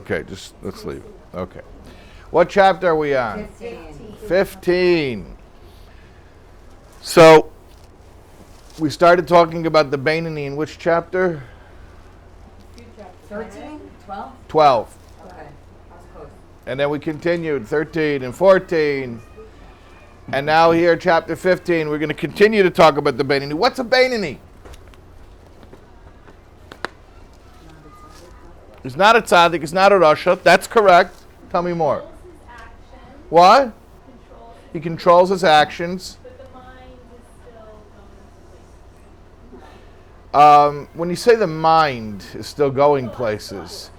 Okay, just let's leave it. Okay. What chapter are we on? 15. So, we started talking about the Beinoni in which chapter? 13? 12? 12. Okay, I was close. And then we continued 13 and 14. And now here, chapter 15, we're going to continue to talk about the Beinoni. What's a Beinoni? It's not a tzaddik, it's not a Russia. That's correct. Tell me more. What? He controls his actions. But the mind is still going places. When you say the mind is still going places,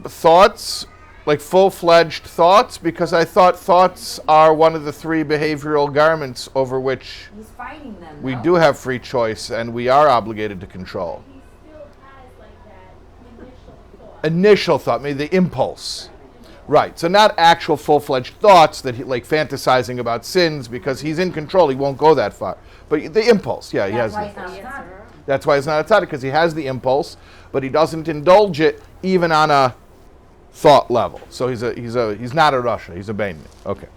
thoughts, like full-fledged thoughts, because I thought thoughts are one of the three behavioral garments over which He's fighting them. we do have free choice and we are obligated to control. He still has like that initial thought. Initial thought, maybe the impulse. Right, so not actual full-fledged thoughts that he like fantasizing about sins, because he's in control, he won't go that far. But the impulse, yeah, he has That's the why he's not a tzaddik. That's why it's not a tzaddik, because he has the impulse, but he doesn't indulge it even on a thought level. So he's not a Russia, he's a Banyan. Okay.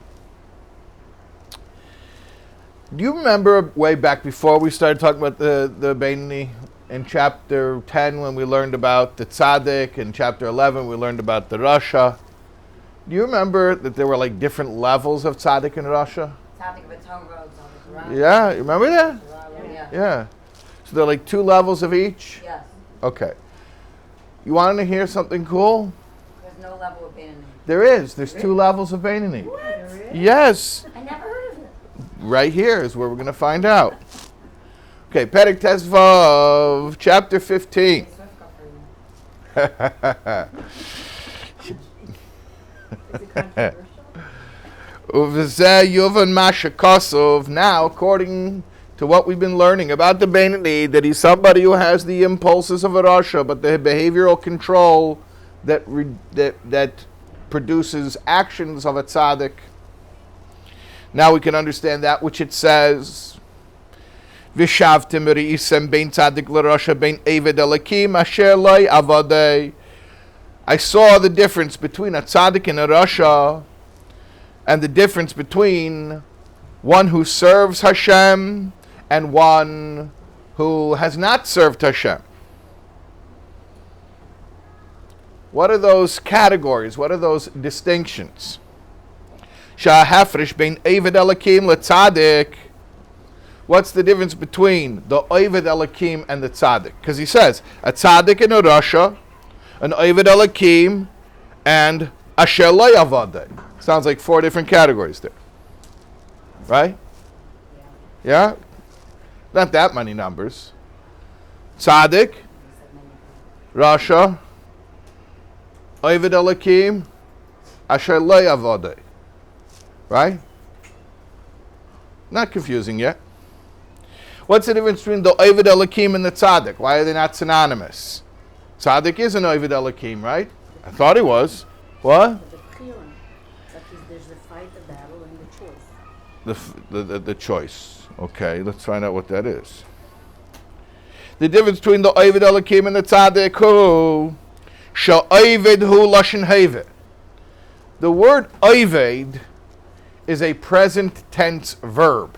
Do you remember way back before we started talking about the Beinoni in chapter 10 when we learned about the tzaddik, in chapter 11 we learned about the Russia? Do you remember that there were like different levels of tzaddik in Russia? Tzaddik v'torah, tzaddik v'ra. Yeah, you remember that? Yeah. Yeah. So there are like 2 levels of each? Yes. Okay. You want to hear something cool? There's no level of Beinoni. There is. There's 2 levels of Beinoni. Yes. I never heard of it. Right here is where we're going to find out. Okay, Perek Tezvav, chapter 15. Now, according to what we've been learning about the Beinoni, that he's somebody who has the impulses of a Rasha, but the behavioral control that produces actions of a tzaddik. Now we can understand that which it says, "V'shavtim re'isem bein tzaddik l'Rasha bein eved elakim asher loi avadei." I saw the difference between a tzaddik and a Rasha, and the difference between one who serves Hashem and one who has not served Hashem. What are those categories? What are those distinctions? Sha'hafresh bein Eved Elakim leTzadik. What's the difference between the Eved Elakim and the Tzadik? Because he says a Tzadik and a Rasha, an Eved Elakim, and Asher Lo Yavadeh. Sounds like 4 different categories there. Right? Yeah? Not that many numbers. Tzaddik, Rasha, Eved Elakim, Asher Lo Yavadeh. Right? Not confusing yet. What's the difference between the Eved Elakim and the Tzaddik? Why are they not synonymous? Tzaddik is an Eved Elakim, right? I thought he was. What? There's the fight, the battle, and the choice. The choice. Okay, let's find out what that is. The difference between the Eved Elakim and the Tzaddik, who Sha'Eved hu Lashon Heved. The word Eved is a present tense verb.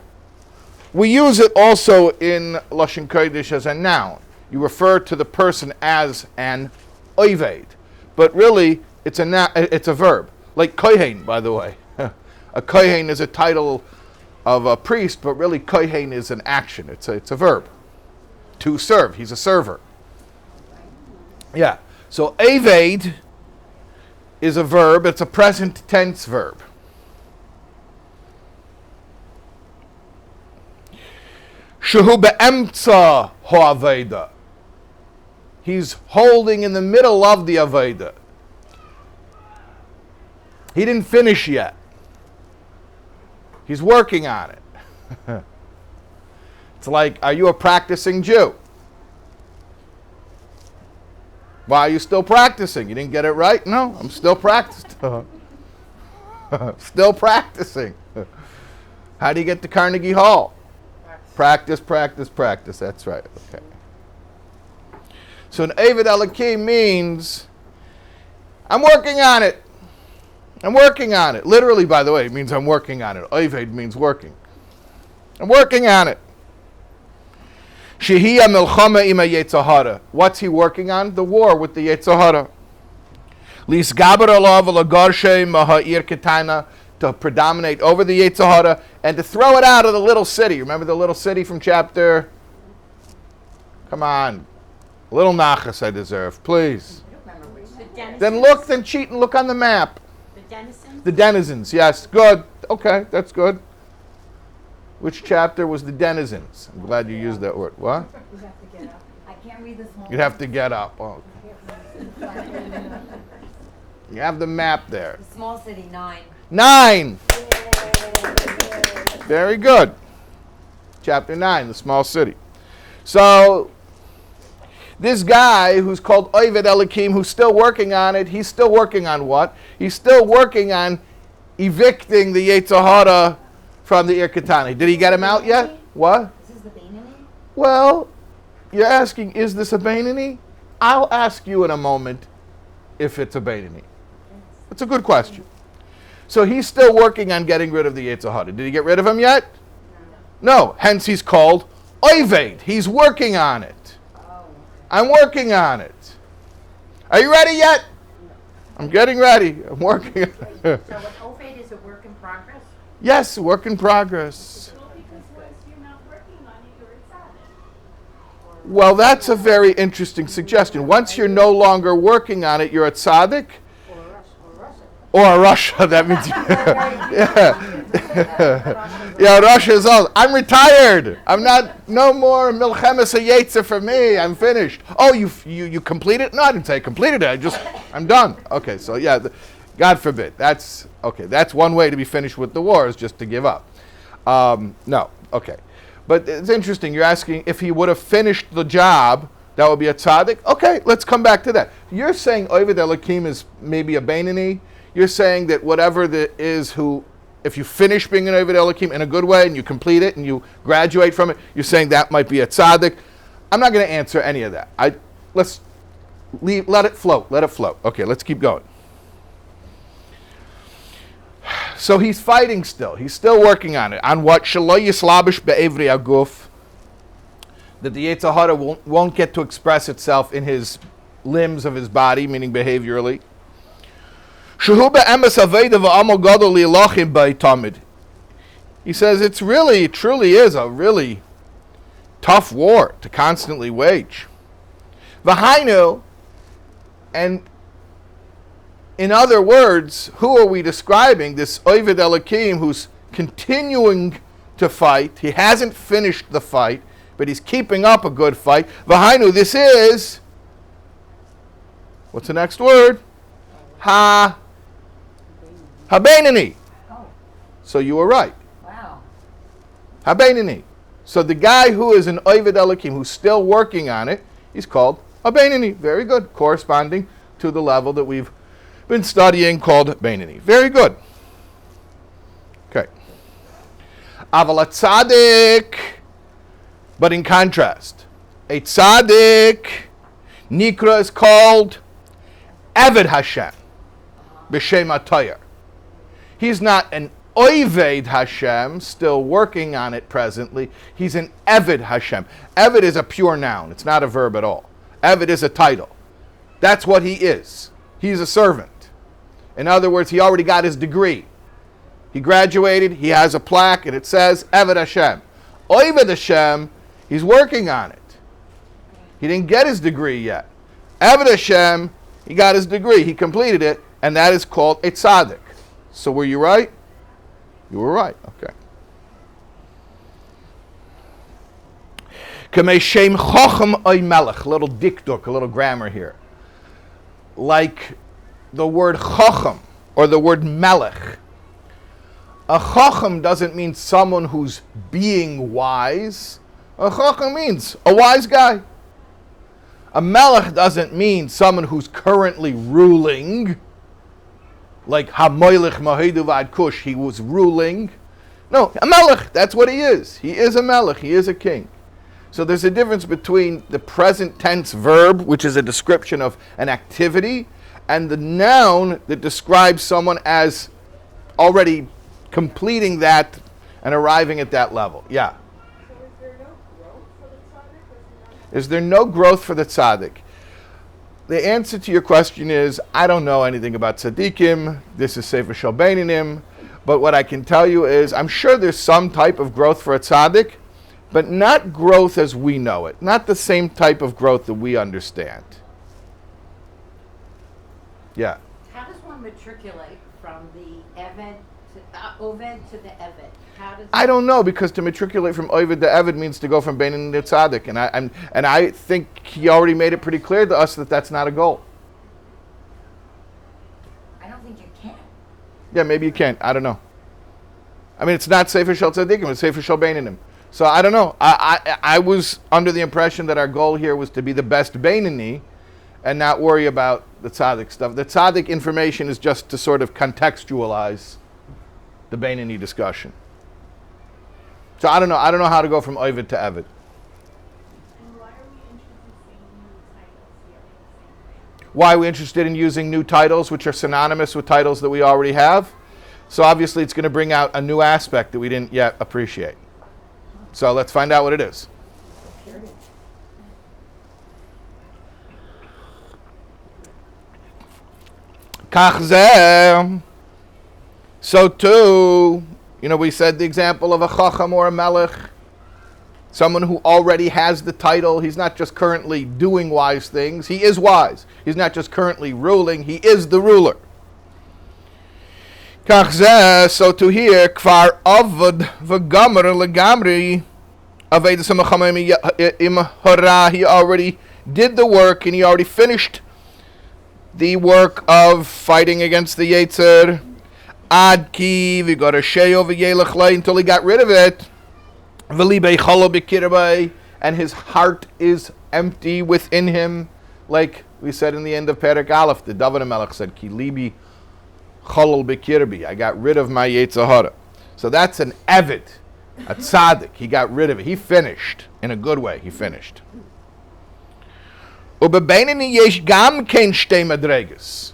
We use it also in Lashon Kodesh as a noun. You refer to the person as an Eved, but really it's a verb. Like Kohen, by the way. A Kohen is a title of a priest, but really Kohen is an action. It's a verb. To serve. He's a server. Yeah. So Eved is a verb. It's a present tense verb. Shehu be'emtza ha'aveda. He's holding in the middle of the aveda. He didn't finish yet. He's working on it. It's like, are you a practicing Jew? Why are you still practicing? You didn't get it right? No, I'm still practicing. Still practicing. How do you get to Carnegie Hall? Practice, practice, practice. That's right. Okay. So an Eved Elakim means I'm working on it. I'm working on it. Literally, by the way, it means I'm working on it. Oved means working. I'm working on it. Shehiyah milchama ima Yetzirah. What's he working on? The war with the Yetzirah. Lisgaber alav alagorshe maha'ir ketana, to predominate over the Yetzirah and to throw it out of the little city. Remember the little city from chapter? Come on. A little nachas I deserve, please. Then cheat and look on the map. The denizens? The denizens, yes. Good. Okay, that's good. Which chapter was the denizens? I'm glad you used that word. What? You have to get up. I can't read the small. You'd have to get up. Oh. You have the map there. The small city, 9. 9. Very good. Chapter 9, the small city. So, this guy who's called Oved Elokim, who's still working on it, he's still working on what? He's still working on evicting the Yetzirah from the Irkatani. Did he get him out yet? What? This is the Beinoni? Well, you're asking, is this a Beinoni? I'll ask you in a moment if it's a Beinoni. It's a good question. So he's still working on getting rid of the Yetzirah. Did he get rid of him yet? No. Hence he's called Oved. He's working on it. I'm working on it. Are you ready yet? I'm getting ready. I'm working on it. So an Oved is a work in progress? Yes, work in progress. Well, because once you're not working on it, you're excited. Well, that's a very interesting suggestion. Once you're no longer working on it, you're a tzaddik? Or a Russia. That means, yeah, Russia is all. I'm retired. I'm not, no more Milchemes HaYetzer for me. I'm finished. Oh, you completed? No, I didn't say I completed it. I'm done. Okay, so yeah, God forbid. That's one way to be finished with the war, is just to give up. No, okay. But it's interesting. You're asking if he would have finished the job, that would be a tzaddik? Okay, let's come back to that. You're saying Oved Elokim is maybe a Beinoni. You're saying that whatever that is, who, if you finish being an Oved Elokim in a good way and you complete it and you graduate from it, you're saying that might be a tzaddik. I'm not going to answer any of that. Let's let it float. Let it float. Okay, let's keep going. So he's fighting still. He's still working on it. On what? Shelo yislabish be'evri aguf. That the Yetzirah won't get to express itself in his limbs of his body, meaning behaviorally. He says it truly is a really tough war to constantly wage. V'hainu, and in other words, who are we describing? This Oved Elokim who's continuing to fight. He hasn't finished the fight, but he's keeping up a good fight. V'hainu, this is, what's the next word? Beinoni. Oh, So you were right. wow. Beinoni. So the guy who is an Oved Elokim, who's still working on it, he's called a Beinoni. Very good. Corresponding to the level that we've been studying called Beinoni. Very good. Okay. Aval tzaddik. But in contrast, a tzaddik, Nikra, is called Eved Hashem. B'Shem HaTayr. He's not an Oved Hashem, still working on it presently. He's an Eved Hashem. Eved is a pure noun. It's not a verb at all. Eved is a title. That's what he is. He's a servant. In other words, he already got his degree. He graduated. He has a plaque, and it says Eved Hashem. Oved Hashem, he's working on it. He didn't get his degree yet. Eved Hashem, he got his degree. He completed it, and that is called a tzaddik. So were you right? You were right. Okay. Kamei shem chochem oy melech. A little dikduk, a little grammar here. Like the word chochem or the word melech. A chochem doesn't mean someone who's being wise. A chochem means a wise guy. A melech doesn't mean someone who's currently ruling. Like Hamoilech Mahidu Vad Kush, he was ruling. No, a melech, that's what he is. He is a melech, he is a king. So there's a difference between the present tense verb, which is a description of an activity, and the noun that describes someone as already completing that and arriving at that level. Yeah. So is there no growth for the tzaddik? Is there no Is there no growth for the tzaddik? The answer to your question is, I don't know anything about tzaddikim. This is Sefer Shel Beinanim. But what I can tell you is, I'm sure there's some type of growth for a tzaddik, but not growth as we know it. Not the same type of growth that we understand. Yeah. How does one matriculate from the Eved to Oved to the Eved? How does I don't know, because to matriculate from Ovid to Eved means to go from Beinoni to Tzaddik, and I think he already made it pretty clear to us that that's not a goal. I don't think you can. Yeah, maybe you can't. I don't know. I mean, it's not Sefer Shel Tzaddikim, it's Sefer Shel Beinanim. So I don't know. I was under the impression that our goal here was to be the best Beinoni and not worry about the Tzaddik stuff. The Tzaddik information is just to sort of contextualize the Beinoni discussion. So I don't know. I don't know how to go from Ovid to Eved. And why are we introducing new titles here in the same way? Why are we interested in using new titles which are synonymous with titles that we already have? So obviously it's going to bring out a new aspect that we didn't yet appreciate. So let's find out what it is. Kach zeh. So too, we said the example of a chacham or a melech, someone who already has the title. He's not just currently doing wise things. He is wise. He's not just currently ruling. He is the ruler. Kach zeh, so to here, kvar avad v'gamer legamri, avedas ha'machamim im hara, he already did the work and he already finished the work of fighting against the Yetzer. Ad ki v'gar sheyo v'yelech lei, until he got rid of it. V'libei chalo b'kirbei, and his heart is empty within him, like we said in the end of Perek Aleph. The David HaMelech said, Ki libi chalal b'kirbi, I got rid of my Yetzer Hara. So that's an Eved, a tzaddik. He got rid of it. He finished in a good way. He finished. Ubebeinoni yesh gam kein shtei madregas.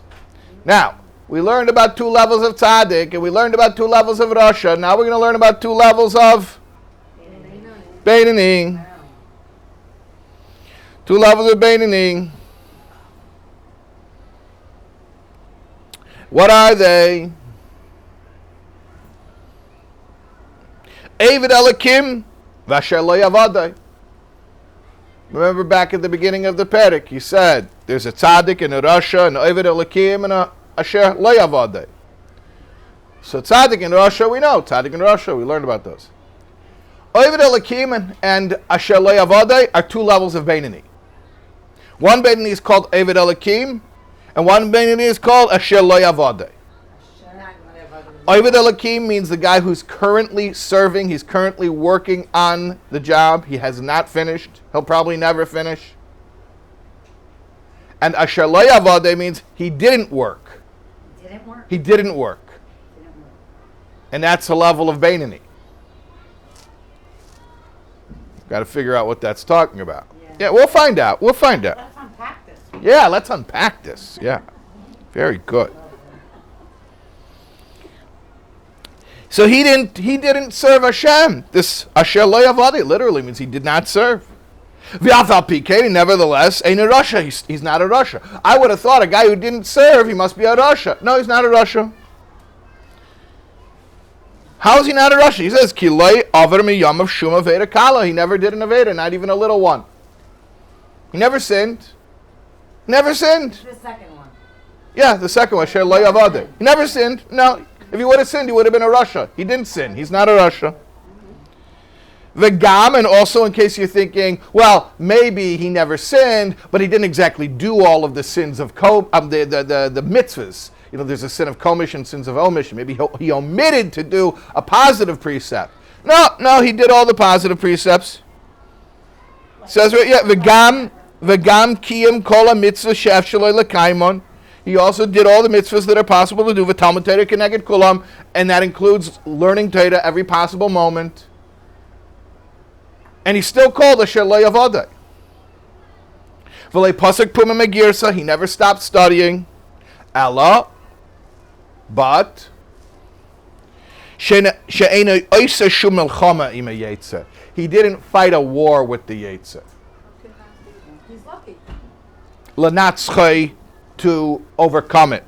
Now, we learned about 2 levels of tzaddik, and we learned about 2 levels of Russia. Now we're going to learn about 2 levels of Beinoni. 2 levels of Beinoni. What are they? Eved Elokim v'asher lo yavadai. Remember back at the beginning of the Perek, he said there's a tzaddik and a Russia, an Eved Elokim and a asher lo yavadai. So tzaddik and Russia, we know. Tzaddik and Russia, we learned about those. Eved Elokim and asher lo yavadai are 2 levels of Beinoni. One Beinoni is called Eved Elokim, and one Beinoni is called asher lo yavadai. Oved Elokim means the guy who's currently serving, he's currently working on the job. He has not finished. He'll probably never finish. And asher lo yavadai means he didn't work. Didn't work. He didn't work. And that's the level of Beinoni. Got to figure out what that's talking about. Yeah, we'll find out. We'll find out. Let's unpack this. Yeah, let's unpack this. Yeah. Very good. So he didn't serve Hashem. This asher lo yavadai literally means he did not serve. V'afal pikei, nevertheless, ain't a Russia. He's not a Russia. I would have thought a guy who didn't serve, he must be a Russia. No, he's not a Russia. How is he not a Russia? He says, Ki lo aver miyam of shum aveda kala. He never did an aveda, not even a little one. He never sinned. Never sinned. The second one. Yeah, the second one, asher lo yavadai. He never sinned. No. If he would have sinned, he would have been a Russia. He didn't sin. He's not a Russia. V'gam, and also in case you're thinking, well, maybe he never sinned, but he didn't exactly do all of the sins of the mitzvahs. There's a sin of commission, sins of omission. Maybe he omitted to do a positive precept. No, he did all the positive precepts. Says right, yeah, v'gam kiyam kol ha-mitzvah she'ef shaloi l'kaimon. He also did all the mitzvahs that are possible to do, v'talmud Torah keneged kulam, and that includes learning Torah every possible moment. And he's still called asher lo yavadai. V'lei pasuk puma megirsa, he never stopped studying. Allah, but he didn't fight a war with the Yetzer. He's lucky. Lanatzchai, to overcome it.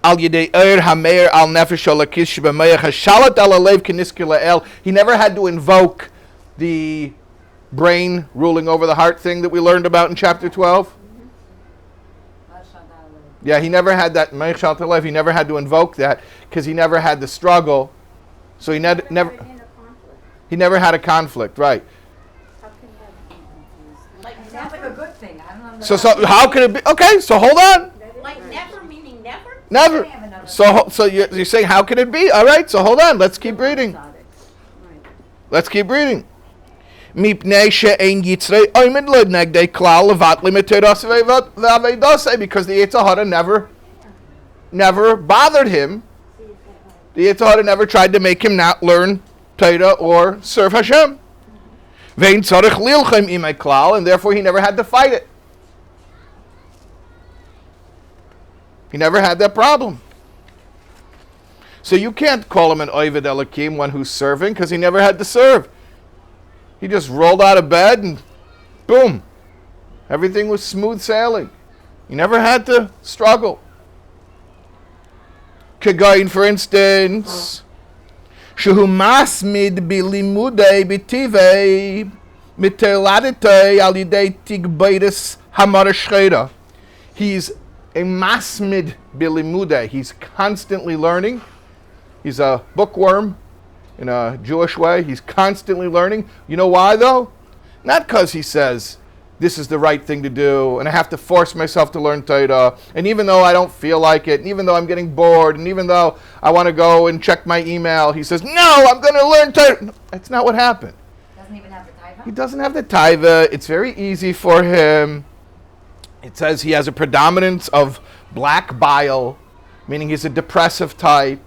Al yedei hameir al nefesh alakish b'meich hashalat al alev keniski la'el. He never had to invoke the brain ruling over the heart thing that we learned about in chapter 12. Yeah, he never had that. He never had to invoke that because he never had the struggle. So he never had a conflict, right? It sounds like a good thing. I don't know. So how could it be? Okay, so hold on. Like never meaning never? Never. So you're saying how could it be? All right, so hold on. Let's keep reading. Let's keep reading. Because the Yetzer Hara never bothered him. The Yetzer Hara never tried to make him not learn Torah or serve Hashem. And therefore he never had to fight it. He never had that problem. So you can't call him an Oved Elokim, one who's serving, because he never had to serve. He just rolled out of bed and boom, everything was smooth sailing. He never had to struggle. Kagain, for instance, shehu masmid bilimudei bitivei miteladitei al yidei tigbeiris hamar shchera. He's a masmid bilimudei. He's constantly learning. He's a bookworm. In a Jewish way, he's constantly learning. You know why, though? Not because he says, this is the right thing to do, and I have to force myself to learn Torah, and even though I don't feel like it, and even though I'm getting bored, and even though I want to go and check my email, he says, no, I'm going to learn Torah. No, that's not what happened. Doesn't even have the taiva? He doesn't have the taiva. It's very easy for him. It says he has a predominance of black bile, meaning he's a depressive type.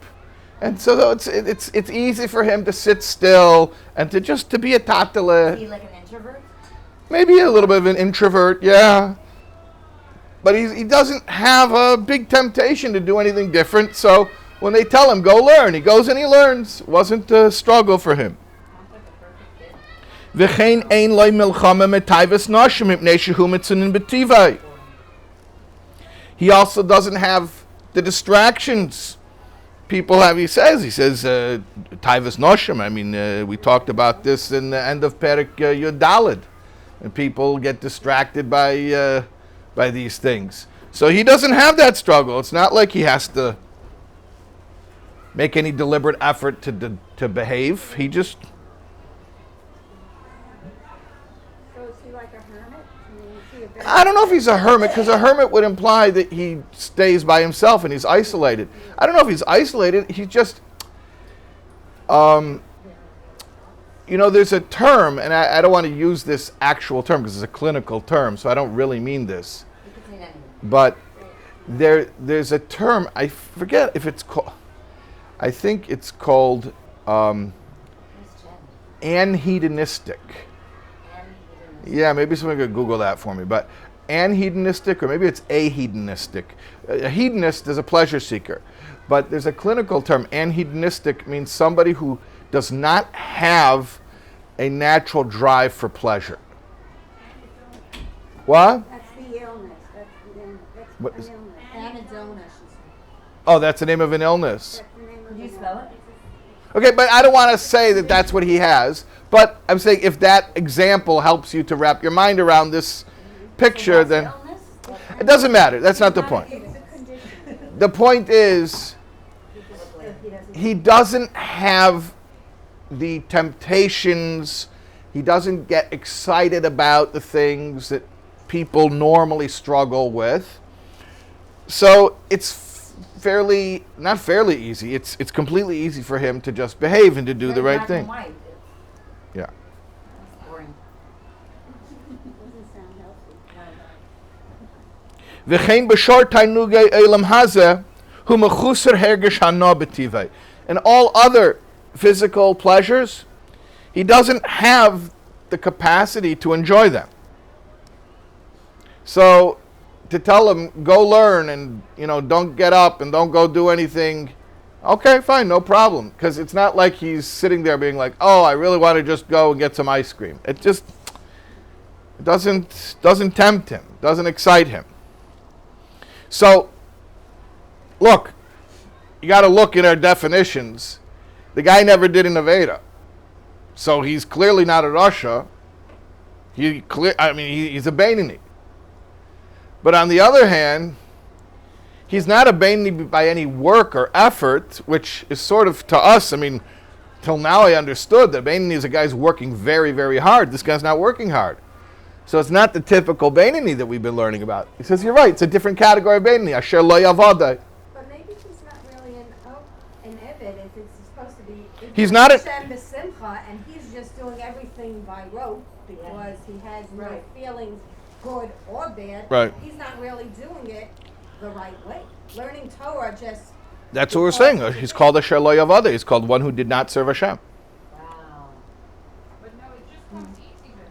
And so it's easy for him to sit still and to be a tatale. Is he like an introvert? Maybe a little bit of an introvert, yeah. But he doesn't have a big temptation to do anything different. So when they tell him, go learn, he goes and he learns. It wasn't a struggle for him. V'chein ein loy milchama metayvas nashim mipnei shehu mitzunin b'tivai. He also doesn't have the distractions people have. He says, Taivas Noshim. I mean, we talked about this in the end of Perek Yud Daled. And people get distracted by these things. So he doesn't have that struggle. It's not like he has to make any deliberate effort to behave. He just... So is he like a hermit? I mean, is he a very I don't know if he's a hermit, because a hermit would imply that he stays by himself and he's isolated. I don't know if he's isolated. He's just, there's a term, and I don't want to use this actual term because it's a clinical term, so I don't really mean this. You could say that. But there's a term, I forget if it's called, I think it's called Who's Jen? anhedonistic. And Yeah, maybe someone could Google that for me. But anhedonistic, or maybe it's ahedonistic. A hedonist is a pleasure seeker. But there's a clinical term. Anhedonistic means somebody who does not have a natural drive for pleasure. What? That's the illness. What That's is- an illness. Anhedonistic. Oh, that's the name of an illness. That's the name of Could the you illness. spell it? Okay, but I don't want to say that that's what he has. But I'm saying if that example helps you to wrap your mind around this picture, then Illness? it doesn't matter. That's not the point. It's a condition. The point is, he doesn't have the temptations. He doesn't get excited about the things that people normally struggle with. So it's not fairly easy. It's completely easy for him to just behave and to do the Very right black and thing. white. Yeah. That's boring. Doesn't sound healthy. V'chein b'shor tainugei elam hazeh hu mechuser hergish hana b'tivei. And all other physical pleasures, he doesn't have the capacity to enjoy them. So to tell him, go learn and, don't get up and don't go do anything, okay, fine, no problem. Because it's not like he's sitting there being like, oh, I really want to just go and get some ice cream. It just doesn't tempt him, doesn't excite him. So, look, you got to look at our definitions. The guy never did an Aveda. So he's clearly not a Russia. He's a Beinoni. But on the other hand, he's not a Beinoni by any work or effort, which is sort of, to us, till now I understood that Beinoni is a guy who's working very, very hard. This guy's not working hard. So it's not the typical Beinoni that we've been learning about. He says, you're right, it's a different category of Beinoni. Asher lo yavadai. But maybe he's not really an Evid if it's supposed to be. He's not Hashem b'simcha, and he's just doing everything by rote because he has no feelings, good or bad. Right. He's not really doing it the right way. Learning Torah just. That's what we're saying. He's called Asher lo yavadai. He's called one who did not serve Hashem. Wow. But no, it just comes easy to him.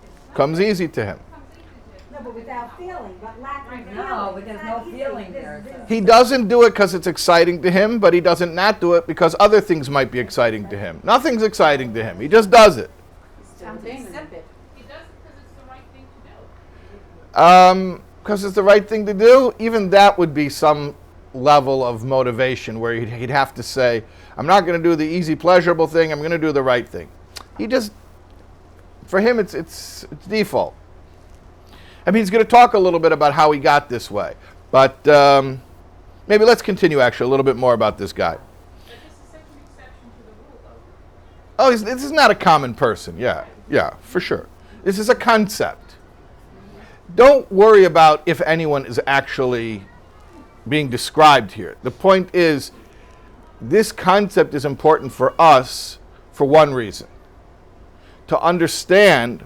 It's not Comes easy to him. comes easy to him. No, but without feeling, but lacking feeling. No, but It's there's not no easy. feeling there. There's- He doesn't do it because it's exciting to him, but he doesn't not do it because other things might be exciting to him. Nothing's exciting to him. He just does it. Something insipid. He does it because it's the right thing to do. Because it's the right thing to do. Even that would be some level of motivation where he'd have to say, I'm not going to do the easy, pleasurable thing. I'm going to do the right thing. For him, it's default. He's going to talk a little bit about how he got this way. But maybe let's continue, actually, a little bit more about this guy. But this is such an exception to the rule, though. Oh, this is not a common person. Yeah, for sure. This is a concept. Don't worry about if anyone is actually being described here. The point is, this concept is important for us for one reason. To understand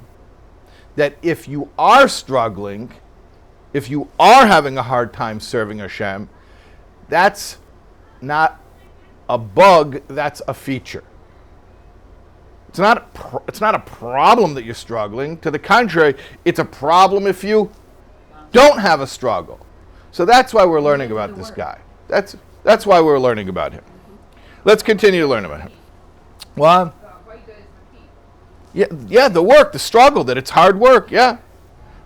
that if you are struggling, if you are having a hard time serving Hashem, that's not a bug, that's a feature. It's not a problem that you're struggling. To the contrary, it's a problem if you don't have a struggle. So that's why we're learning about this guy. That's why we're learning about him. Let's continue to learn about him. Well, Why you guys repeat? yeah, the work, the struggle, that it's hard work. Yeah,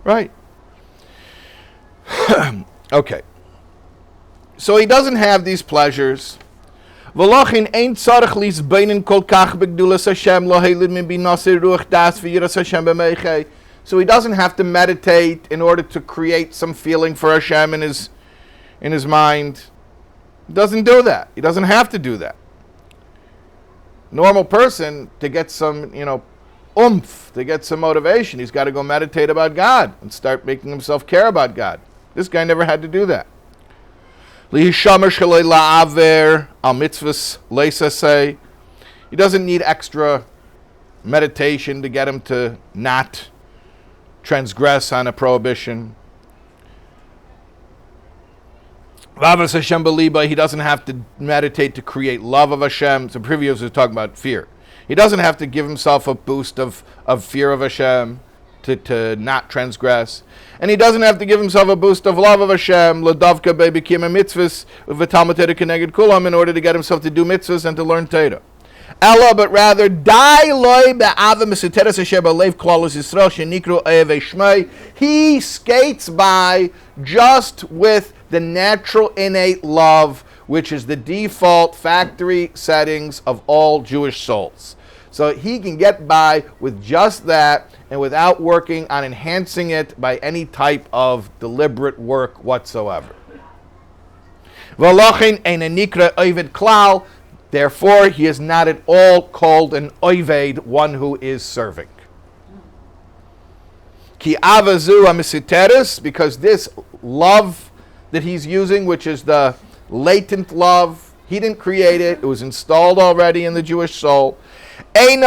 right. Okay. So he doesn't have these pleasures. V'lachin ein tzarich lisbeinen kol kach begdulas Hashem lo heilid min binasir ruach das v'yiras Hashem b'meichei. So he doesn't have to meditate in order to create some feeling for Hashem in his mind. He doesn't do that. He doesn't have to do that. Normal person, to get some, oomph, to get some motivation, he's got to go meditate about God and start making himself care about God. This guy never had to do that. He doesn't need extra meditation to get him to not transgress on a prohibition. He doesn't have to meditate to create love of Hashem. So previous was talking about fear. He doesn't have to give himself a boost of fear of Hashem to not transgress. And he doesn't have to give himself a boost of love of Hashem, in order to get himself to do mitzvahs and to learn Torah. Ella, but rather, he skates by just with the natural innate love, which is the default factory settings of all Jewish souls. So he can get by with just that and without working on enhancing it by any type of deliberate work whatsoever. Therefore, he is not at all called an oived, one who is serving. Ki avazu amisiteris, because this love that he's using, which is the latent love, he didn't create it, it was installed already in the Jewish soul. It's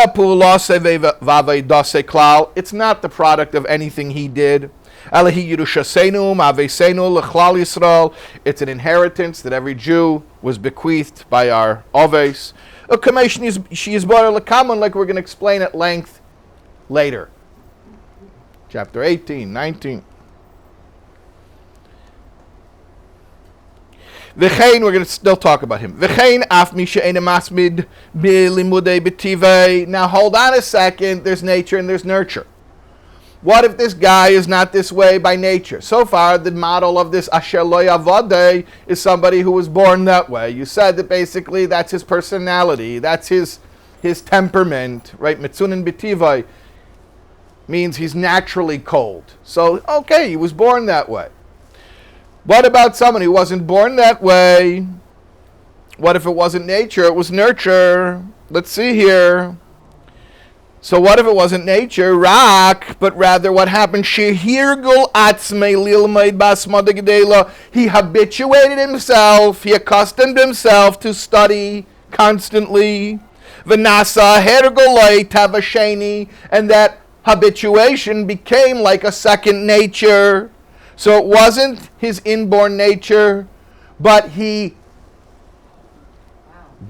not the product of anything he did. It's an inheritance that every Jew was bequeathed by our Oves. Like we're going to explain at length later. Chapter 18, 19. V'chein, we're going to still talk about him. V'chein af mi she'ena masmid b'limudei b'tivei. Now hold on a second. There's nature and there's nurture. What if this guy is not this way by nature? So far, the model of this asher lo yavadei is somebody who was born that way. You said that basically that's his personality. That's his temperament, right? Mitzunin b'tivei means he's naturally cold. So, okay, he was born that way. What about someone who wasn't born that way? What if it wasn't nature, it was nurture? Let's see here. So what if it wasn't nature, rak, but rather what happened? Shehirgul atzmei lilmaid basmada gedela. He habituated himself, he accustomed himself to study constantly. V'nasa hergolai tavasheni, and that habituation became like a second nature. So it wasn't his inborn nature, but he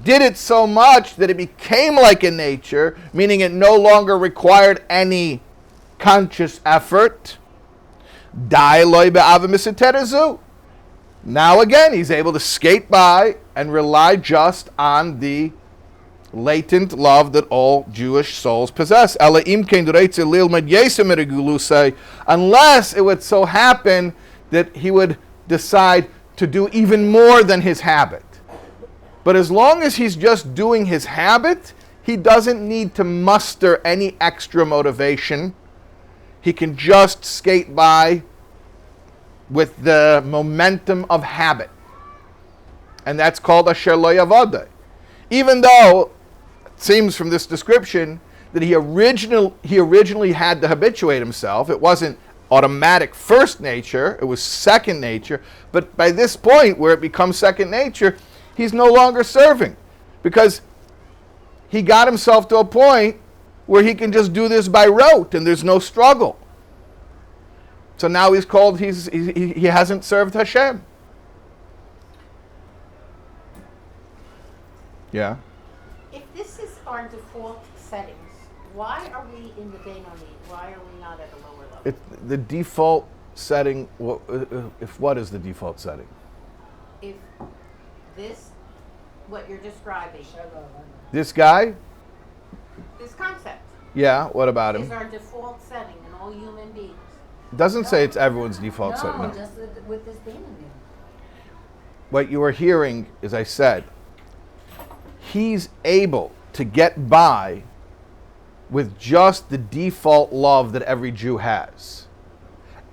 did it so much that it became like a nature, meaning it no longer required any conscious effort. Now again, he's able to skate by and rely just on the latent love that all Jewish souls possess. Unless it would so happen that he would decide to do even more than his habit. But as long as he's just doing his habit, he doesn't need to muster any extra motivation. He can just skate by with the momentum of habit. And that's called asher lo yavadei. Even though it seems from this description that he originally had to habituate himself. It wasn't automatic first nature, it was second nature. But by this point where it becomes second nature, he's no longer serving because he got himself to a point where he can just do this by rote and there's no struggle. So now he's called, he hasn't served Hashem. Yeah. If this is our default settings, why are we in the Beinoni? Why are we not at a lower level? The default setting, what is the default setting? If this, what you're describing, This guy? this concept Yeah, what about is him? our default setting in all human beings. Doesn't say it's everyone's default setting. No, No. just with this being in there. What you are hearing, as I said, he's able to get by with just the default love that every Jew has.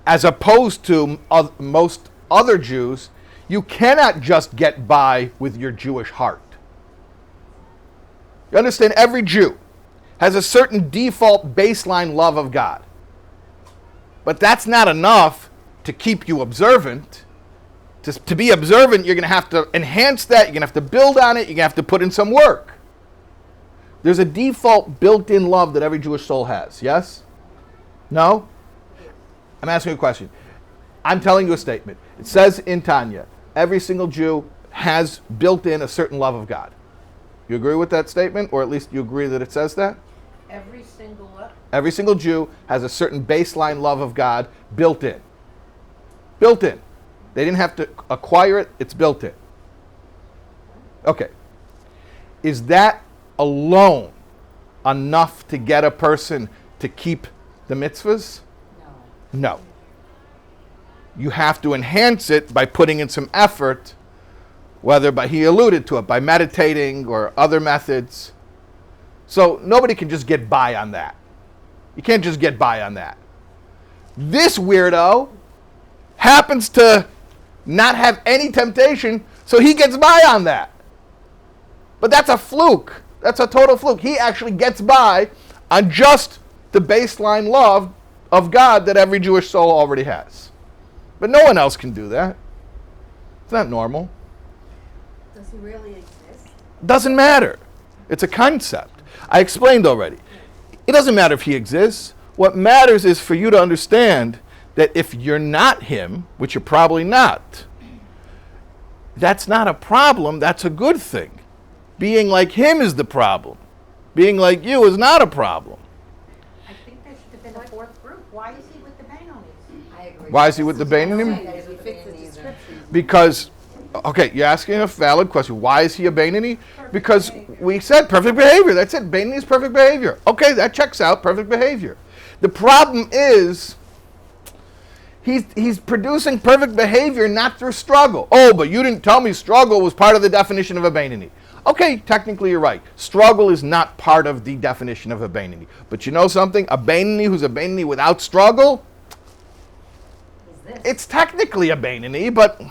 As opposed to most other Jews, you cannot just get by with your Jewish heart. You understand? Every Jew has a certain default baseline love of God. But that's not enough to keep you observant. To be observant, you're going to have to enhance that, you're going to have to build on it, you're going to have to put in some work. There's a default built-in love that every Jewish soul has, yes? No? I'm asking you a question. I'm telling you a statement. It says in Tanya, every single Jew has built in a certain love of God. You agree with that statement? Or at least you agree that it says that? Every single what? Every single Jew has a certain baseline love of God built in. Built in. They didn't have to acquire it, it's built in. Okay. Is that alone enough to get a person to keep the mitzvahs? No. No. You have to enhance it by putting in some effort, whether he alluded to it, by meditating or other methods. So nobody can just get by on that. You can't just get by on that. This weirdo happens to not have any temptation, so he gets by on that. But that's a fluke. That's a total fluke. He actually gets by on just the baseline love of God that every Jewish soul already has. But no one else can do that. It's not normal. Does he really exist? Doesn't matter. It's a concept. I explained already. It doesn't matter if he exists. What matters is for you to understand that if you're not him, which you're probably not, that's not a problem, that's a good thing. Being like him is the problem. Being like you is not a problem. I think there should have been a fourth group. Why is he with the Beinonis? I agree. Why is he with the That's Beinoni? what I'm saying, he fits the description. Because Okay, you're asking a valid question. Why is he a Beinoni? Because we said perfect behavior. That's it. Beinoni is perfect behavior. Okay, that checks out. Perfect behavior. The problem is he's producing perfect behavior not through struggle. Oh, but you didn't tell me struggle was part of the definition of a Beinoni. Okay, technically you're right. Struggle is not part of the definition of a Beinoni. But you know something? A Beinoni who's a Beinoni without struggle, it's technically a Beinoni, but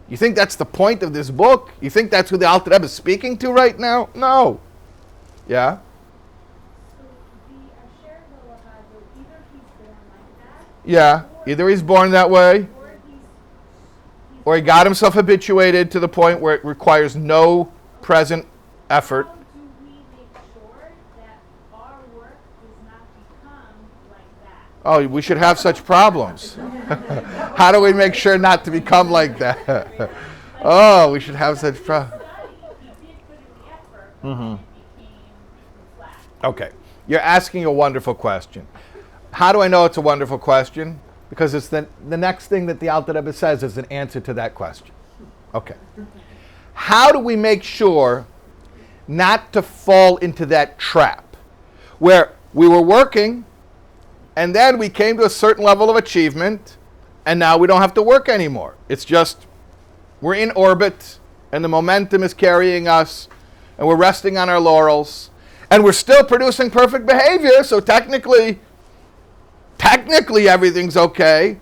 you think that's the point of this book? You think that's who the Alter Rebbe is speaking to right now? No. Yeah? So the Asher Velahado, either he's born like that, Yeah. Either he's born that way, or he got himself habituated to the point where it requires no present effort. how do we make sure that our work does not become like that? Oh, we should have such problems. How do we make sure not to become like that? Oh, we should have such problems. He did put in the effort, but then it became flat. Okay. You're asking a wonderful question. How do I know it's a wonderful question? Because it's the next thing that the Alter Rebbe says is an answer to that question. Okay. How do we make sure not to fall into that trap where we were working and then we came to a certain level of achievement and now we don't have to work anymore? It's just we're in orbit and the momentum is carrying us and we're resting on our laurels and we're still producing perfect behavior, so technically everything's okay,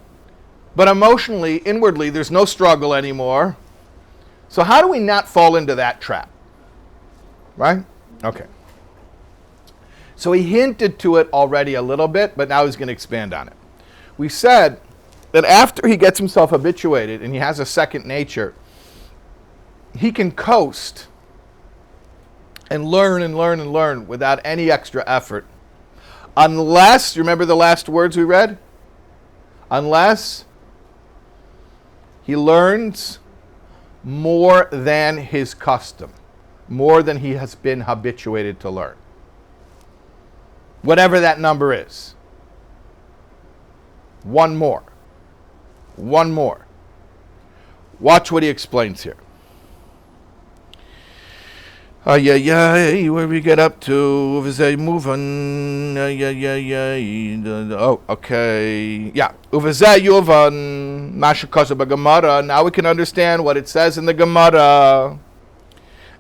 but emotionally, inwardly, there's no struggle anymore. So how do we not fall into that trap? Right? Okay. So he hinted to it already a little bit, but now he's going to expand on it. We said that after he gets himself habituated and he has a second nature, he can coast and learn without any extra effort. Unless, you remember the last words we read? Unless he learns more than his custom, more than he has been habituated to learn. Whatever that number is. One more. Watch what he explains here. Where we get up to? Move on. Oh, okay. Yeah. Yuvan. Gemara. Now we can understand what it says in the Gemara.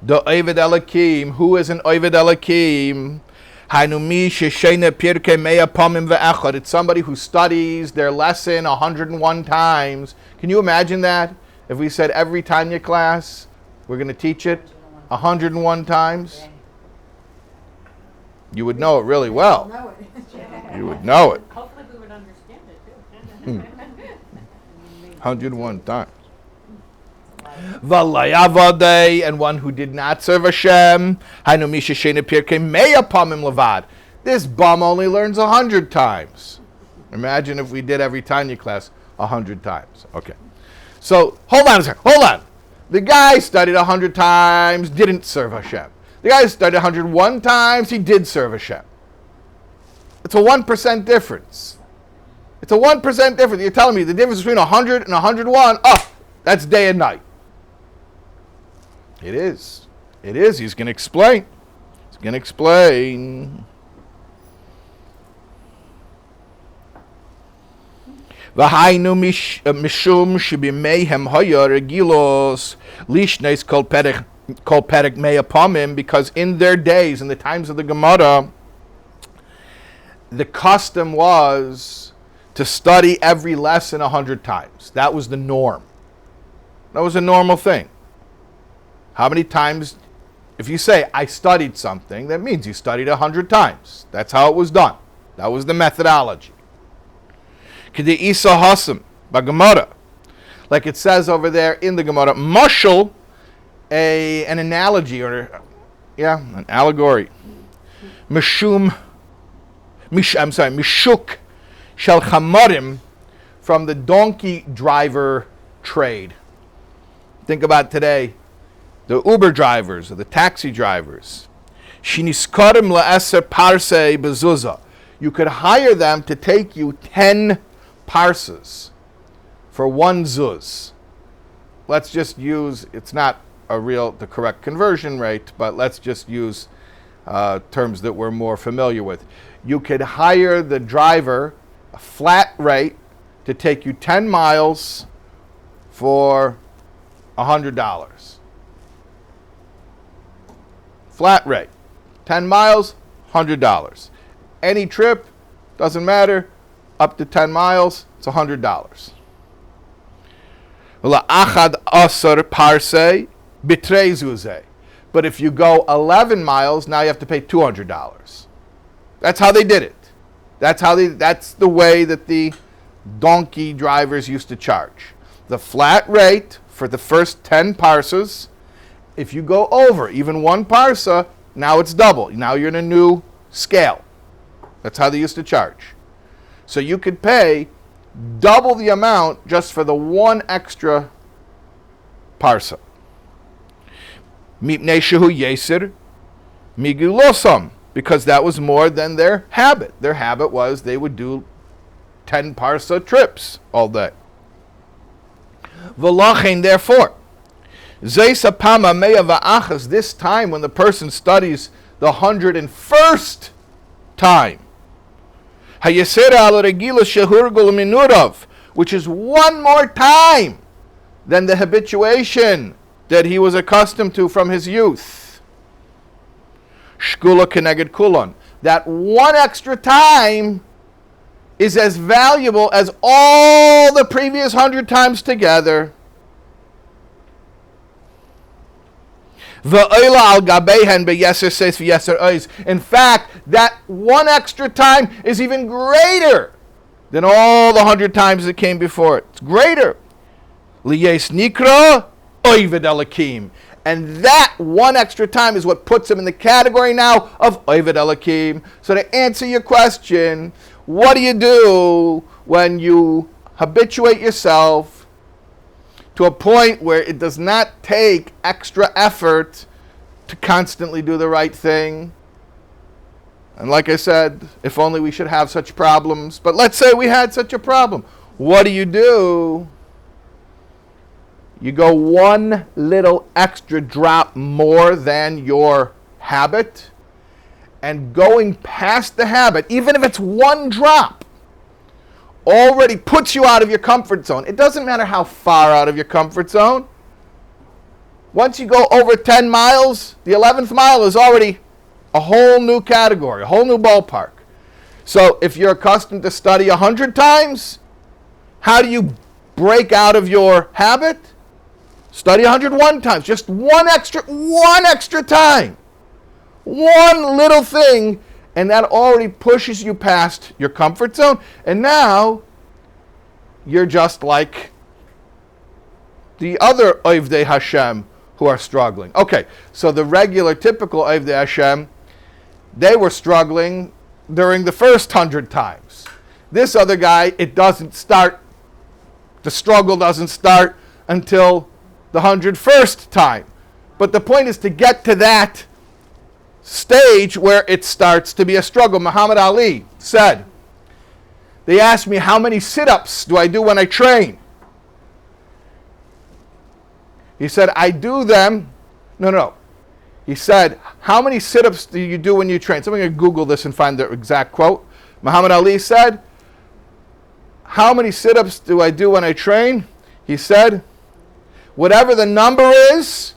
The Oved Elakim. Who is an Oved Elakim? It's somebody who studies their lesson 101 times. Can you imagine that? If we said every Tanya class, we're going to teach it 101 times, you would know it really well. You would know it. Hopefully we would understand it too. 101 times. And one who did not serve Hashem. This bum only learns 100 times. Imagine if we did every Tanya class 100 times. Okay. So, hold on a second. Hold on. The guy studied 100 times, didn't serve Hashem. The guy studied 101 times, he did serve Hashem. It's a 1% difference. It's a 1% difference. You're telling me the difference between 100 and 101, that's day and night. It is. It is. He's going to explain. V'hainu mishum shebimeihem haya regilos lishneis kol perek me'apamim, because in their days, in the times of the Gemara, the custom was to study every lesson 100 times. That was the norm. That was a normal thing. How many times, if you say, I studied something, that means you studied 100 times. That's how it was done. That was the methodology. K'di Isa Hasam, Gemara, like it says over there in the Gemara, mashal, an analogy, an allegory. Mishuk shel chamarim, from the donkey driver trade. Think about today, the Uber drivers or the taxi drivers. Shiniskarim la'eser parsei bezuzah. You could hire them to take you 10 parsas for one zuz. let's just use, it's not the correct conversion rate, but let's just use terms that we're more familiar with. You could hire the driver a flat rate to take you 10 miles for $100. Flat rate. 10 miles, $100. Any trip, doesn't matter, up to 10 miles, it's $100. La'achad asar parsei bitrei zuzeh. But if you go 11 miles, now you have to pay $200. That's how they did it. That's the way that the donkey drivers used to charge. The flat rate for the first 10 parsas. If you go over even 1 parsa, now it's double. Now you're in a new scale. That's how they used to charge. So you could pay double the amount just for the 1 extra parsa. Mipnei shehu yeser migulosam, because that was more than their habit. Their habit was they would do 10 parsa trips all day. V'lachein, therefore, zeisa pama meya va'achas, this time when the person studies the 101st time, hayesera al regila shehurgul minurav, which is 1 more time than the habituation that he was accustomed to from his youth. Shkula keneged kulon. That 1 extra time is as valuable as all the previous 100 times together. In fact, that 1 extra time is even greater than all the 100 times that came before it. It's greater. Liyes nikra oived elakim. And that 1 extra time is what puts him in the category now of oived elakim. So to answer your question, what do you do when you habituate yourself to a point where it does not take extra effort to constantly do the right thing? And like I said, if only we should have such problems. But let's say we had such a problem. What do? You go 1 little extra drop more than your habit. And going past the habit, even if it's 1 drop, already puts you out of your comfort zone. It doesn't matter how far out of your comfort zone. Once you go over 10 miles, the 11th mile is already a whole new category, a whole new ballpark. So if you're accustomed to study 100 times, how do you break out of your habit? Study 101 times, just one extra time. 1 little thing, and that already pushes you past your comfort zone. And now, you're just like the other Oivdei Hashem who are struggling. Okay, so the regular, typical Oivdei Hashem, they were struggling during the first 100 times. This other guy, the struggle doesn't start until the 101st time. But the point is to get to that stage where it starts to be a struggle. Muhammad Ali said, they asked me, how many sit-ups do I do when I train? He said, I do them. No. He said, how many sit-ups do you do when you train? So I'm going to Google this and find the exact quote. Muhammad Ali said, how many sit-ups do I do when I train? He said, whatever the number is,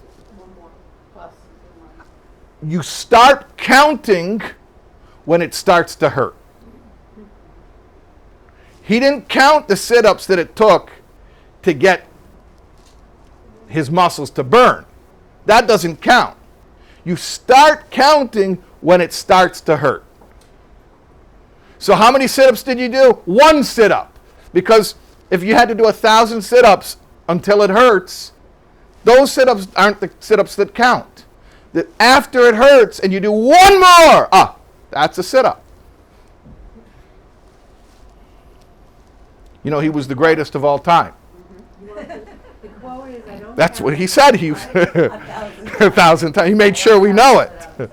you start counting when it starts to hurt. He didn't count the sit-ups that it took to get his muscles to burn. That doesn't count. You start counting when it starts to hurt. So how many sit-ups did you do? 1 sit-up. Because if you had to do 1,000 sit-ups until it hurts, those sit-ups aren't the sit-ups that count. That after it hurts and you do 1 more, that's a sit-up. You know, he was the greatest of all time. The quote is, I don't That's count what he said. He was 1,000 times. He made sure we know it.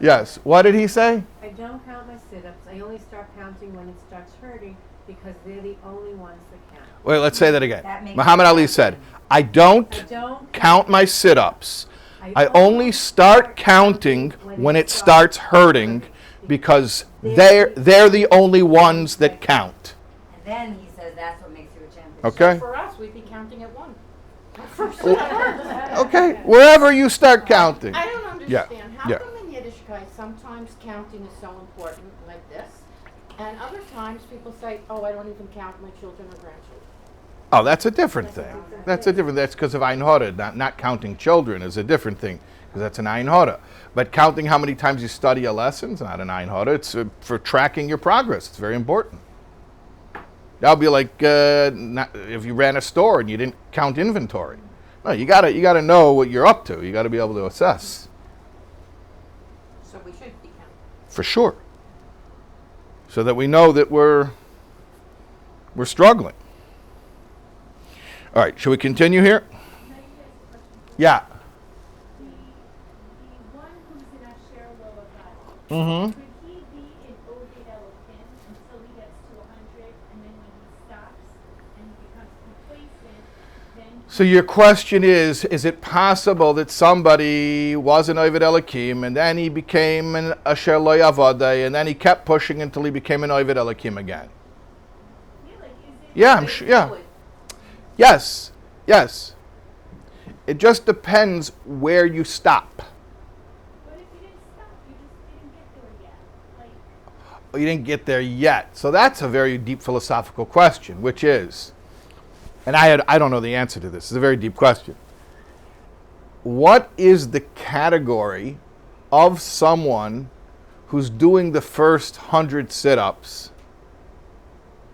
Yes. What did he say? I don't count my sit-ups. I only start counting when it starts hurting because they're the only ones that count. Wait, let's say that again. That makes Muhammad Ali sense. said, I don't count my sit-ups. I only start counting when it starts hurting because they're the only ones that count. And then he says that's what makes you a champion. Okay? So for us, we'd be counting at 1. Okay, wherever you start counting. I don't understand. Yeah, How yeah. come in Yiddishkeit sometimes counting is so important like this, and other times people say, oh, I don't even count my children or grandchildren? Oh, that's a different thing. That's because of Ein Hora. Not counting children is a different thing, because that's an Ein Hora. But counting how many times you study a lesson is not an Ein Hora. It's for tracking your progress. It's very important. That would be like if you ran a store and you didn't count inventory. No, you gotta know what you're up to. You got to be able to assess. So we should be counting. For sure. So that we know that we're struggling. All right, should we continue here? Now you guys a question. Yeah. The one who's in Asher Lo Avadi, Mm-hmm. could he be in Oved Elohim until he gets to 100, and then when he stops and he becomes complacent, then So your question is it possible that somebody was an Oved Elohim and then he became an Asher Lo Yavadeh and then he kept pushing until he became an Oved Elohim again? yeah, like is it? Yeah, I'm sure. Yeah. Yes. Yes. It just depends where you stop. What if you didn't stop? You just didn't get there yet. Like You didn't get there yet. So that's a very deep philosophical question, which is, and I don't know the answer to this. It's a very deep question. What is the category of someone who's doing the first 100 sit-ups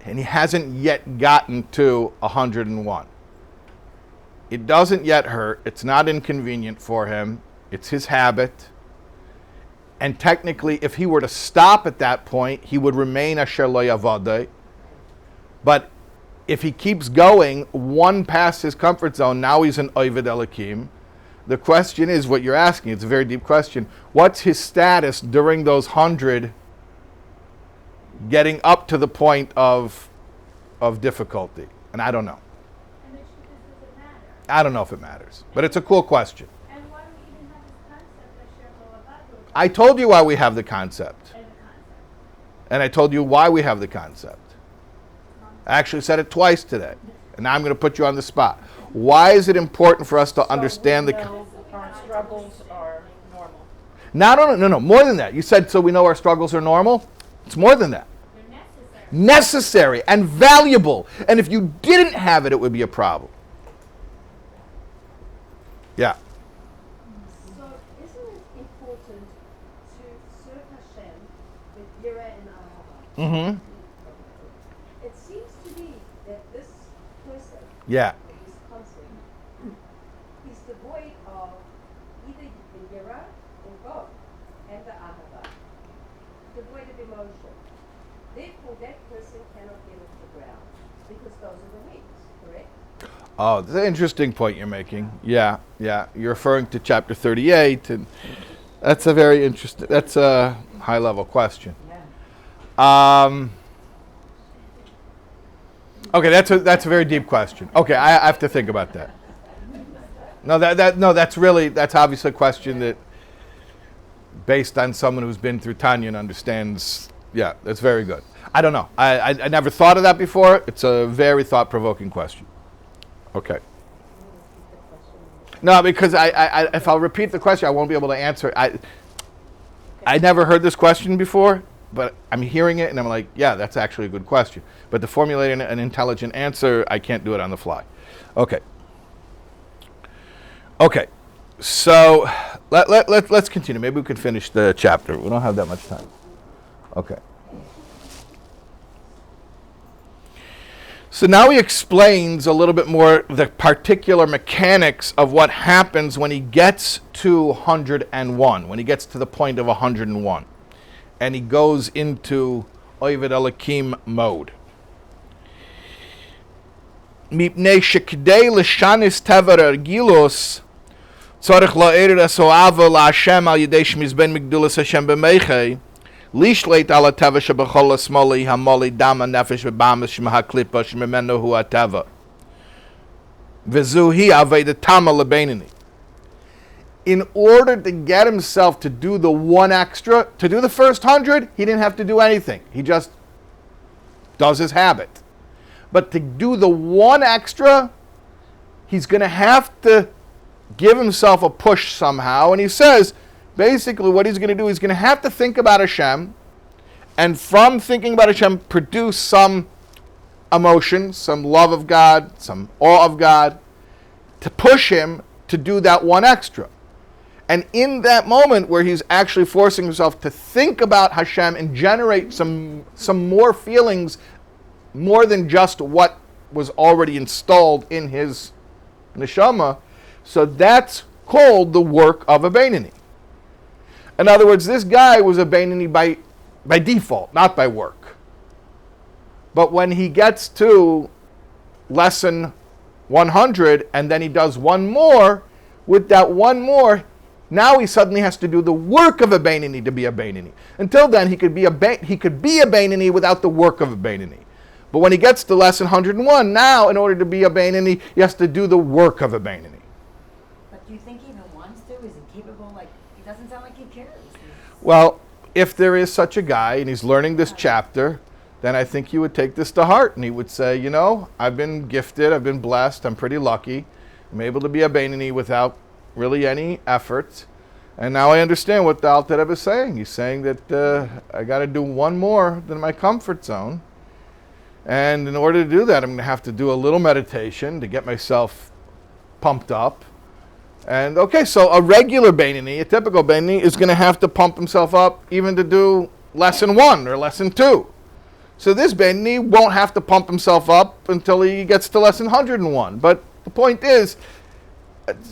and he hasn't yet gotten to 101? It doesn't yet hurt. It's not inconvenient for him. It's his habit. And technically, if he were to stop at that point, he would remain Asher Lo Yavadeh. But if he keeps going, one past his comfort zone, now he's an Oved Elohim. The question is what you're asking. It's a very deep question. What's his status during those 100 getting up to the point of difficulty? And I don't know. and this doesn't matter. I don't know if it matters. But it's a cool question. And why do we even have this concept of Asher Lo Avadi I told you why we have the concept. as a concept? And I told you why we have the concept. I actually said it twice today. And now I'm going to put you on the spot. Why is it important for us to understand the... Our struggles are normal. No, more than that. You said so we know our struggles are normal? It's more than that. They're necessary. Necessary and valuable. And if you didn't have it, it would be a problem. Yeah. So isn't it important to serve Hashem with Yireh and Ahava? Mm-hmm. It seems to me that this person, Yeah. this concept, is devoid of either the Yireh or God and the Ahava, devoid of emotion. Therefore, that person cannot get off the ground because those are the wings, correct? Oh, that's an interesting point you're making. Yeah. You're referring to chapter 38, and that's a very interesting, that's a high-level question. Okay, that's a very deep question. Okay, I have to think about that. That's obviously a question that, based on someone who's been through Tanya and understands. Yeah, that's very good. I don't know. I never thought of that before. It's a very thought-provoking question. Okay. No, because I if I'll repeat the question, I won't be able to answer. I never heard this question before, but I'm hearing it and I'm like, yeah, that's actually a good question. But to formulate an intelligent answer, I can't do it on the fly. Okay. So let's continue. Maybe we can finish the chapter. We don't have that much time. Okay. So now he explains a little bit more the particular mechanics of what happens when he gets to 101, when he gets to the point of 101. And he goes into Oved Elohim mode. Mipnei shekdei l'shanis tever ergilos tzarich la'erir es o'ava la'Hashem al yedei shmizben migdulas Hashem b'meichei lishleit ala teva shebechol asmoli hamoli dama nefesh v'bamas shema haklipa shememenu hu ateva. V'zuhi aveda tama lebeinoni. In order to get himself to do the one extra, to do the first 100, he didn't have to do anything. He just does his habit. But to do the one extra, he's going to have to give himself a push somehow. And he says, basically what he's going to do, he's going to have to think about Hashem, and from thinking about Hashem, produce some emotion, some love of God, some awe of God, to push him to do that one extra. And in that moment where he's actually forcing himself to think about Hashem and generate some more feelings, more than just what was already installed in his neshama, so that's called the work of a Beinoni. In other words, this guy was a Beinoni by default, not by work. But when he gets to lesson 100 and then he does one more, with that one more, now he suddenly has to do the work of a Beinoni to be a Beinoni. Until then, he could be a Beinoni without the work of a Beinoni. But when he gets to lesson 101, now in order to be a Beinoni, he has to do the work of a Beinoni. But do you think he even wants to? Is he capable? Like, it doesn't sound like he cares. Well, if there is such a guy and he's learning this chapter, then I think he would take this to heart and he would say, you know, I've been gifted, I've been blessed, I'm pretty lucky. I'm able to be a Beinoni without really any effort. And now I understand what the Alter Rebbe is saying. He's saying that I got to do one more than my comfort zone. And in order to do that, I'm going to have to do a little meditation to get myself pumped up. And okay, so a regular Beinoni, a typical Beinoni, is going to have to pump himself up even to do lesson 1 or lesson 2. So this Beinoni won't have to pump himself up until he gets to lesson 101. But the point is,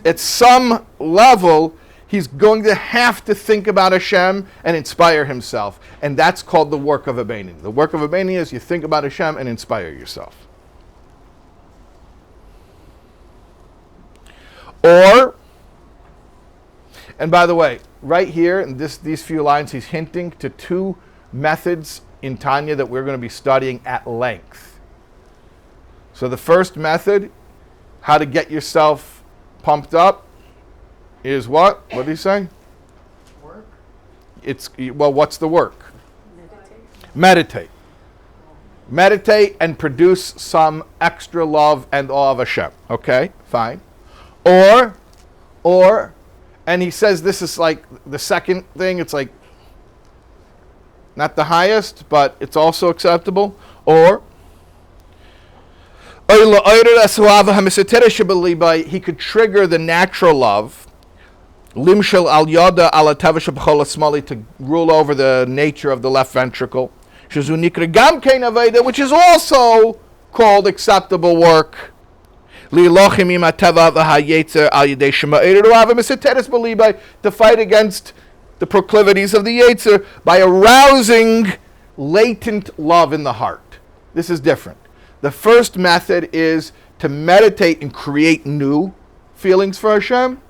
at some level, he's going to have to think about Hashem and inspire himself. And that's called the work of a Beinoni. The work of a Beinoni is you think about Hashem and inspire yourself. Or, and by the way, right here in these few lines, he's hinting to two methods in Tanya that we're going to be studying at length. So the first method, how to get yourself pumped up, is what? What did he say? Work? What's the work? Meditate. Meditate and produce some extra love and awe of Hashem. Okay, fine. Or, and he says this is like the second thing, it's like not the highest, but it's also acceptable. Or, he could trigger the natural love, limshel al yada ala to rule over the nature of the left ventricle, which is also called acceptable work. To fight against the proclivities of the Yetzer by arousing latent love in the heart. This is different. The first method is to meditate and create new feelings for Hashem.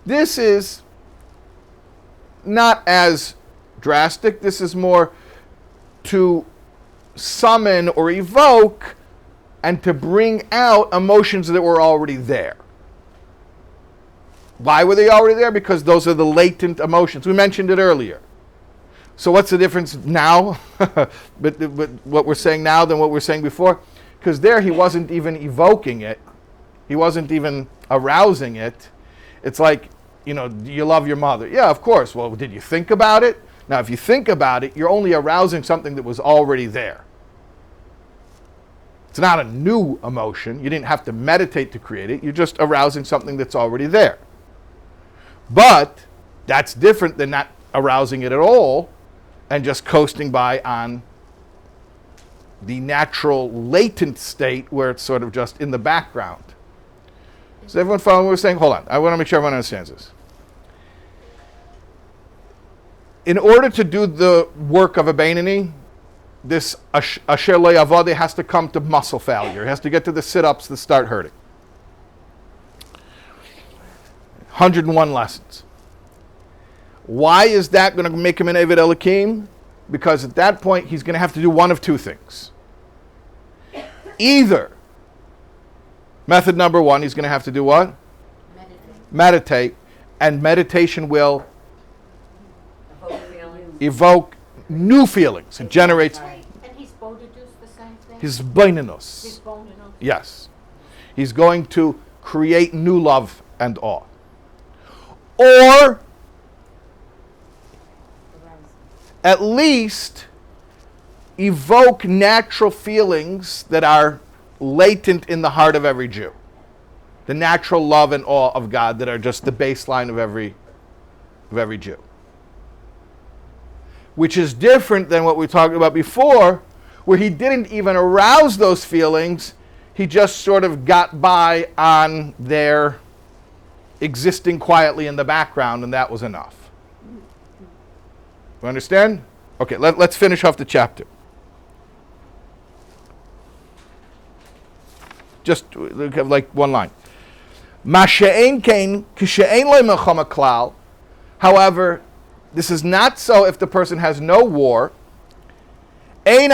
This is not as drastic. This is more to summon or evoke and to bring out emotions that were already there. Why were they already there? Because those are the latent emotions. We mentioned it earlier. So what's the difference now, but what we're saying now than what we're saying before? Because there he wasn't even evoking it. He wasn't even arousing it. It's like, you know, do you love your mother? Yeah, of course. Well, did you think about it? Now, if you think about it, you're only arousing something that was already there. It's not a new emotion. You didn't have to meditate to create it. You're just arousing something that's already there. But that's different than not arousing it at all and just coasting by on the natural latent state where it's sort of just in the background. Is everyone following what we're saying? Hold on. I want to make sure everyone understands this. In order to do the work of a Beinoni, this asher lo yavade has to come to muscle failure. It has to get to the sit-ups that start hurting. 101 lessons. Why is that going to make him an Eved Elokim? Because at that point, he's going to have to do one of two things. Either Method number one, he's going to have to do what? Meditate. And meditation will evoke new feelings. It generates. And he's bodedus the same thing? He's Beinoni. He's Beinoni. Yes. He's going to create new love and awe. Or at least evoke natural feelings that are latent in the heart of every Jew. The natural love and awe of God that are just the baseline of every Jew. Which is different than what we talked about before, where he didn't even arouse those feelings. He just sort of got by on their existing quietly in the background, and that was enough. You understand? Okay, let's finish off the chapter. Just like one line. However, this is not so if the person has no war. If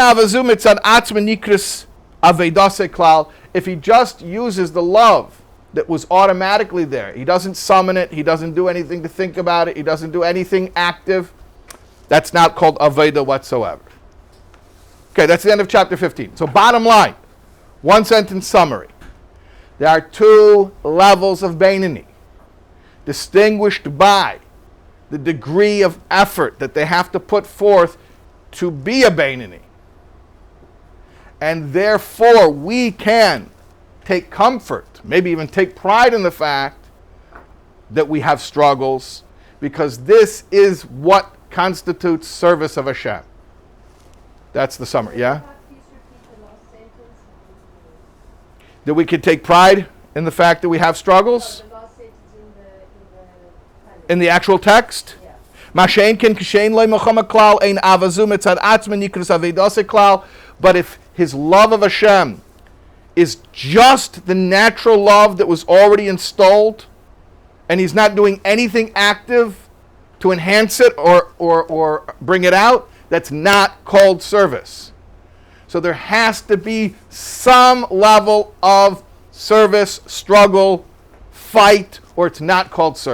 he just uses the love that was automatically there, he doesn't summon it, he doesn't do anything to think about it, he doesn't do anything active, that's not called Aveda whatsoever. Okay, that's the end of chapter 15. So bottom line, one sentence summary. There are two levels of Beinoni, distinguished by the degree of effort that they have to put forth to be a Beinoni. And therefore, we can take comfort, maybe even take pride in the fact that we have struggles, because this is what constitutes service of Hashem. That's the summary, yeah? Please repeat the last sentence. That we can take pride in the fact that we have struggles? The last sentence In the actual text? Yeah. But if his love of Hashem is just the natural love that was already installed, and he's not doing anything active to enhance it or bring it out, that's not called service. So there has to be some level of service, struggle, fight, or it's not called service.